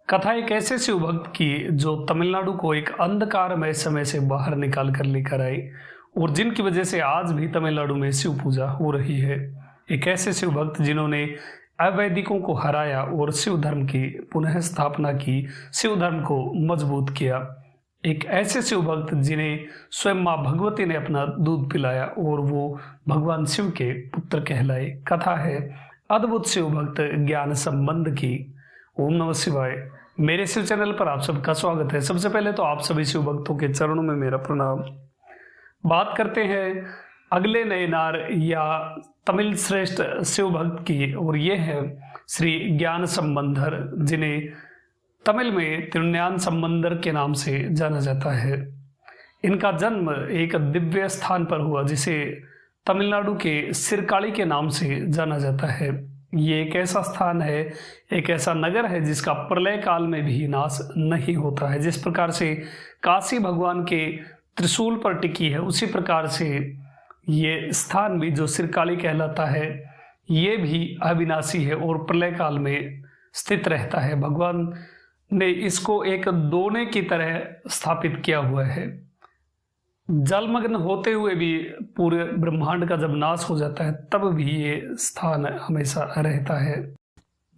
कथा एक ऐसे शिव भक्त की जो तमिलनाडु को एक अंधकारमय समय से बाहर निकाल कर लेकर आई और जिनकी वजह से आज भी तमिलनाडु में शिव पूजा हो रही है। एक ऐसे शिव भक्त जिन्होंने अवैदिकों को हराया और शिव धर्म की पुनः स्थापना की, शिव धर्म को मजबूत किया। एक ऐसे शिव भक्त जिन्हें स्वयं माँ भगवती ने अपना दूध पिलाया और वो भगवान शिव के पुत्र कहलाए। कथा है अद्भुत शिव भक्त ज्ञान संबंध की। ओम नमः शिवाय। मेरे शिव चैनल पर आप सबका स्वागत है। सबसे पहले तो आप सभी शिव भक्तों के चरणों में मेरा प्रणाम। बात करते हैं अगले नए नार या तमिल श्रेष्ठ शिव भक्त की, और ये है श्री ज्ञान संबंधर, जिन्हें तमिल में तिरुज्ञान संबंधर के नाम से जाना जाता है। इनका जन्म एक दिव्य स्थान पर हुआ जिसे तमिलनाडु के सिरकाली के नाम से जाना जाता है। ये एक ऐसा स्थान है, एक ऐसा नगर है जिसका प्रलय काल में भी नाश नहीं होता है। जिस प्रकार से काशी भगवान के त्रिशूल पर टिकी है, उसी प्रकार से ये स्थान भी जो सिरकाली कहलाता है, ये भी अविनाशी है और प्रलय काल में स्थित रहता है। भगवान ने इसको एक दोने की तरह स्थापित किया हुआ है। जलमग्न होते हुए भी पूरे ब्रह्मांड का जब नाश हो जाता है तब भी ये स्थान हमेशा रहता है।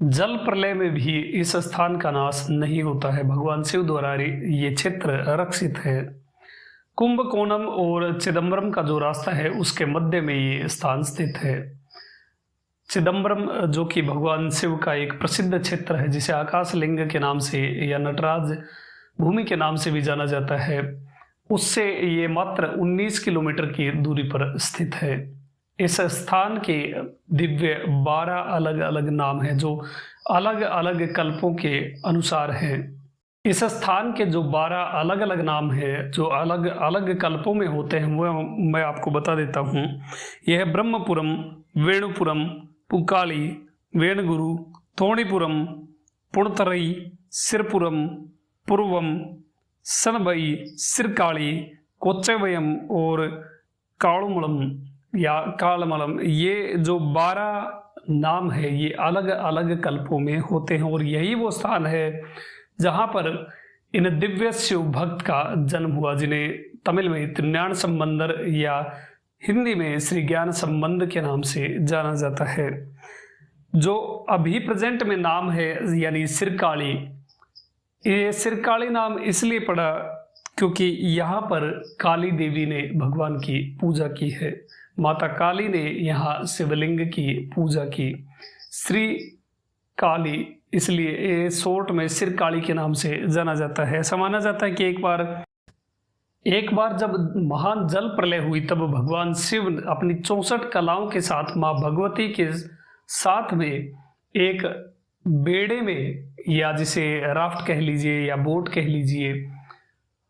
जल प्रलय में भी इस स्थान का नाश नहीं होता है। भगवान शिव द्वारा ये क्षेत्र रक्षित है। कुंभकोणम और चिदम्बरम का जो रास्ता है उसके मध्य में ये स्थान स्थित है। चिदम्बरम जो कि भगवान शिव का एक प्रसिद्ध क्षेत्र है, जिसे आकाश लिंग के नाम से या नटराज भूमि के नाम से भी जाना जाता है, उससे ये मात्र 19 किलोमीटर की दूरी पर स्थित है। इस स्थान के दिव्य 12 अलग अलग नाम हैं जो अलग अलग कल्पों के अनुसार हैं। इस स्थान के जो 12 अलग अलग नाम हैं जो अलग अलग कल्पों में होते हैं वो मैं आपको बता देता हूँ। यह है ब्रह्मपुरम, वेणुपुरम, पुक्काली, वेणुगुरु, थोणीपुरम, पुणतरई, सिरपुरम, पूर्वम, सनबई, सिरकाली, कोच्चवयम और कालुमलम या कालमलम। ये जो 12 नाम है ये अलग अलग कल्पों में होते हैं और यही वो स्थान है जहाँ पर इन दिव्य शिव भक्त का जन्म हुआ, जिन्हें तमिल में तिरुज्ञान संबंधर या हिंदी में श्री ज्ञान संबंध के नाम से जाना जाता है। जो अभी प्रेजेंट में नाम है यानी सिरकाली, ये सिरकाली नाम इसलिए पड़ा क्योंकि यहाँ पर काली देवी ने भगवान की पूजा की है। माता काली ने यहाँ शिवलिंग की पूजा की। श्री काली इसलिए ये शॉर्ट में सिरकाली के नाम से जाना जाता है। ऐसा माना जाता है कि एक बार जब महान जल प्रलय हुई तब भगवान शिव अपनी 64 कलाओं के साथ माँ भगवती के साथ में एक बेड़े में, या जिसे राफ्ट कह लीजिए या बोट कह लीजिए,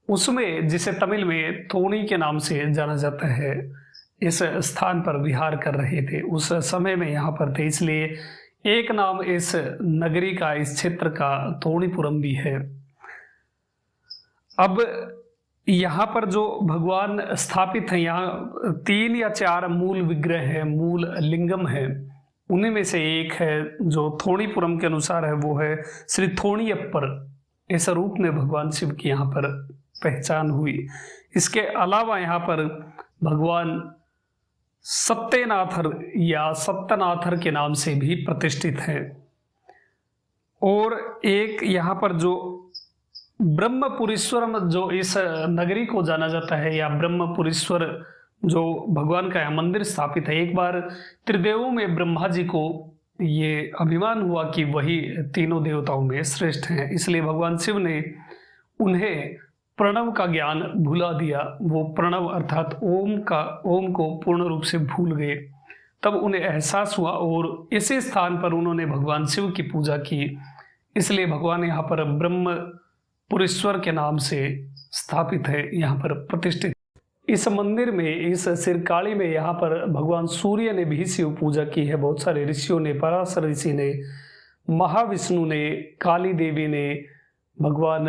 उसमें जिसे तमिल में थोणी के नाम से जाना जाता है, इस स्थान पर विहार कर रहे थे। उस समय में यहाँ पर थे, इसलिए एक नाम इस नगरी का, इस क्षेत्र का थोणीपुरम भी है। अब यहाँ पर जो भगवान स्थापित हैं, यहाँ 3 या 4 मूल विग्रह हैं, मूल लिंगम है। उन्हीं में से एक है जो थोणीपुरम के अनुसार है, वो है श्री थोणियप्पर। इस रूप में भगवान शिव की यहाँ पर पहचान हुई। इसके अलावा यहाँ पर भगवान सत्यनाथर या सत्यनाथर के नाम से भी प्रतिष्ठित हैं। और एक यहाँ पर जो ब्रह्मपुरीश्वरम, जो इस नगरी को जाना जाता है, या ब्रह्मपुरीश्वर जो भगवान का यहाँ मंदिर स्थापित है। एक बार त्रिदेवों में ब्रह्मा जी को ये अभिमान हुआ कि वही तीनों देवताओं में श्रेष्ठ हैं, इसलिए भगवान शिव ने उन्हें प्रणव का ज्ञान भुला दिया। वो प्रणव अर्थात ओम को पूर्ण रूप से भूल गए। तब उन्हें एहसास हुआ और इसी स्थान पर उन्होंने भगवान शिव की पूजा की, इसलिए भगवान यहाँ पर ब्रह्मपुरीश्वर के नाम से स्थापित है, यहाँ पर प्रतिष्ठित। इस मंदिर में, इस सिरकाली में, यहाँ पर भगवान सूर्य ने भी शिव पूजा की है। बहुत सारे ऋषियों ने, पराशर ऋषि ने, महाविष्णु ने, काली देवी ने, भगवान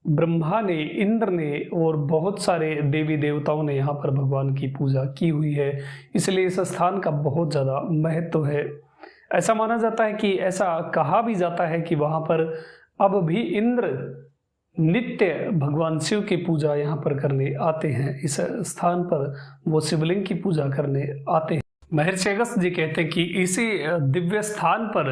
ब्रह्मा ने, इंद्र ने और बहुत सारे देवी देवताओं ने यहाँ पर भगवान की पूजा की हुई है। इसलिए इस स्थान का बहुत ज़्यादा महत्व है। ऐसा माना जाता है कि, ऐसा कहा भी जाता है कि वहाँ पर अब भी इंद्र नित्य भगवान शिव की पूजा यहाँ पर करने आते हैं। इस स्थान पर वो शिवलिंग की पूजा करने आते हैं। महर्षि अगस्त्य जी कहते हैं कि इसी दिव्य स्थान पर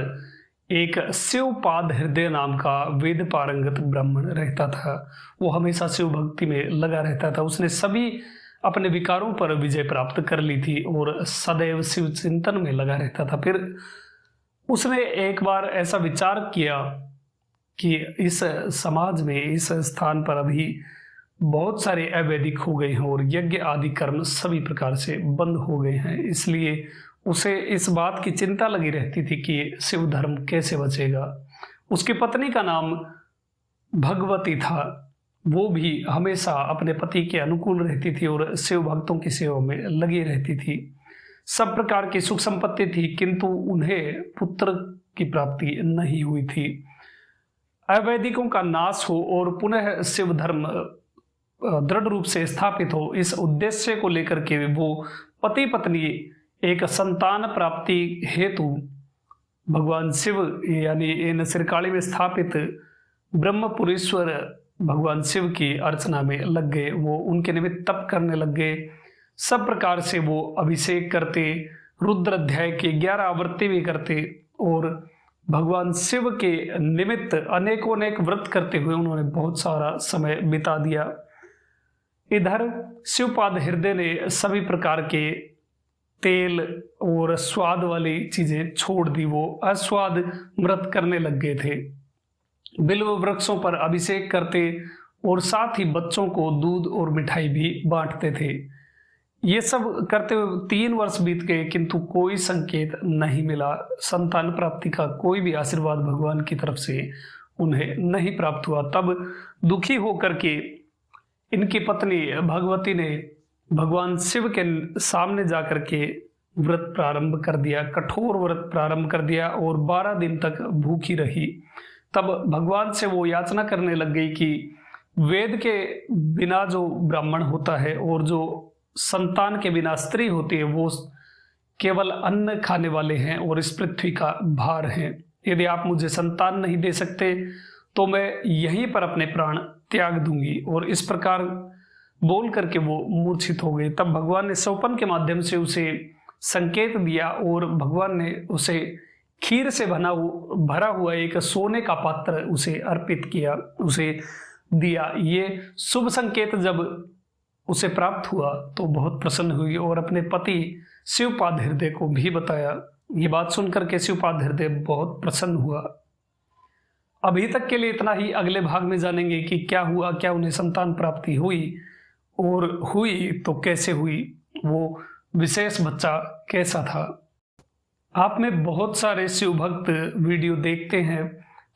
एक शिवपाद हृदय नाम का वेद पारंगत ब्राह्मण रहता था। वो हमेशा शिव भक्ति में लगा रहता था। उसने सभी अपने विकारों पर विजय प्राप्त कर ली थी और सदैव शिव चिंतन में लगा रहता था। फिर उसने एक बार ऐसा विचार किया कि इस समाज में, इस स्थान पर अभी बहुत सारे अवैदिक हो गए हैं और यज्ञ आदि कर्म सभी प्रकार से बंद हो गए हैं। इसलिए उसे इस बात की चिंता लगी रहती थी कि शिव धर्म कैसे बचेगा। उसकी पत्नी का नाम भगवती था। वो भी हमेशा अपने पति के अनुकूल रहती थी और शिव भक्तों की सेवा में लगी रहती थी। सब प्रकार की सुख संपत्ति थी, किंतु उन्हें पुत्र की प्राप्ति नहीं हुई थी। अवैदिकों का नाश हो और पुनः शिव धर्म दृढ़ रूप से स्थापित हो, इस उद्देश्य को लेकर के वो पति पत्नी एक संतान प्राप्ति हेतु भगवान शिव यानी इन सिरकाली में स्थापित ब्रह्मपुरीश्वर भगवान शिव की अर्चना में लग गए। वो उनके निमित्त तप करने लग गए। सब प्रकार से वो अभिषेक करते, रुद्र अध्याय की 11 आवृत्ति भी करते और भगवान शिव के निमित्त अनेकों अनेक व्रत करते हुए उन्होंने बहुत सारा समय बिता दिया। इधर शिवपाद हृदय ने सभी प्रकार के तेल और स्वाद वाली चीजें छोड़ दी। वो अस्वाद व्रत करने लग गए थे। बिल्व वृक्षों पर अभिषेक करते और साथ ही बच्चों को दूध और मिठाई भी बांटते थे। ये सब करते हुए 3 वर्ष बीत गए, किंतु कोई संकेत नहीं मिला। संतान प्राप्ति का कोई भी आशीर्वाद भगवान की तरफ से उन्हें नहीं प्राप्त हुआ। तब दुखी होकर के इनकी पत्नी भगवती ने भगवान शिव के सामने जाकर के व्रत प्रारंभ कर दिया, कठोर व्रत प्रारंभ कर दिया और 12 दिन तक भूखी रही। तब भगवान से वो याचना करने लग गई कि वेद के बिना जो ब्राह्मण होता है और जो संतान के बिना स्त्री होती है, वो केवल अन्न खाने वाले हैं और इस पृथ्वी का भार हैं। यदि आप मुझे संतान नहीं दे सकते तो मैं यहीं पर अपने प्राण त्याग दूंगी। और इस प्रकार बोल करके वो मूर्छित हो गई। तब भगवान ने स्वप्न के माध्यम से उसे संकेत दिया और भगवान ने उसे खीर से भरा हुआ एक सोने का पात्र उसे अर्पित किया, उसे दिया। ये शुभ संकेत जब उसे प्राप्त हुआ तो बहुत प्रसन्न हुई और अपने पति शिवपाद हृदय को भी बताया। ये बात सुनकर के शिवपाद हृदय बहुत प्रसन्न हुआ। अभी तक के लिए इतना ही। अगले भाग में जानेंगे कि क्या हुआ, क्या उन्हें संतान प्राप्ति हुई और हुई तो कैसे हुई, वो विशेष बच्चा कैसा था। आप में बहुत सारे शिव भक्त वीडियो देखते हैं,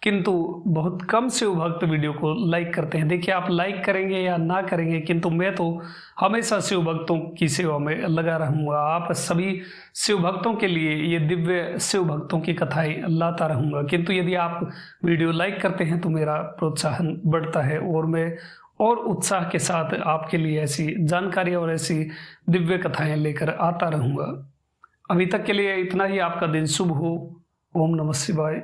किंतु बहुत कम शिव भक्त वीडियो को लाइक करते हैं। देखिए, आप लाइक करेंगे या ना करेंगे, किंतु मैं तो हमेशा शिव भक्तों की सेवा में लगा रहूँगा। आप सभी शिव भक्तों के लिए ये दिव्य शिव भक्तों की कथाएं लाता रहूँगा। किंतु यदि आप वीडियो लाइक करते हैं तो मेरा प्रोत्साहन बढ़ता है और मैं और उत्साह के साथ आपके लिए ऐसी जानकारी और ऐसी दिव्य कथाएं लेकर आता रहूँगा। अभी तक के लिए इतना ही। आपका दिन शुभ हो। ओम नमः शिवाय।